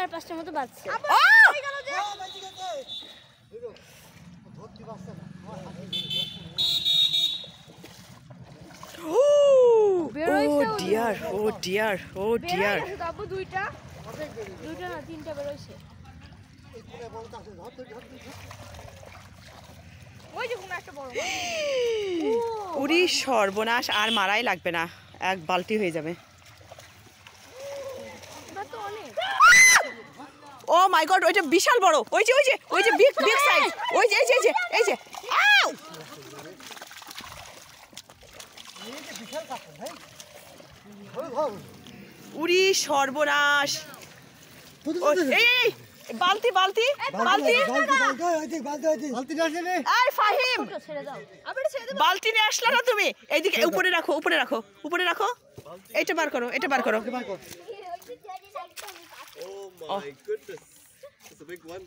4-5টার মতো বাজছে। দুইটা না 3টা বেরোইছে। উরি সর্বনাশ, আর মারাই লাগবে না, এক বালতি হয়ে যাবে। ও মাই গড, ওইটা বিশাল বড়। ওই যে বিগ সাইজ। ওই যে এই যে আউ! উরি সর্বনাশ। এই বালতি এই ফাহিম, বালতি নিয়ে আসলা না তুমি? এইদিকে উপরে রাখো। এটা বার করো। Oh my goodness. It's a big one.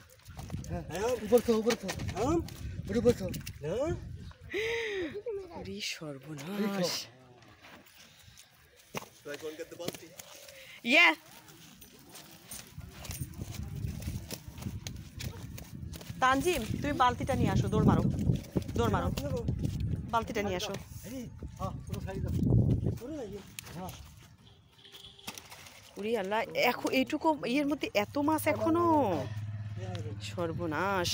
উরি সর্বনাশ। Do I go and get the balti? Yeah. Tanzim, তুমি বালতিটা নিয়ে আসো, দৌড় মারো। বালতিটা নিয়ে আসো। উরি আল্লাহ, এখন এইটুকু ইয়ের মধ্যে এত মাছ এখনো। সর্বনাশ।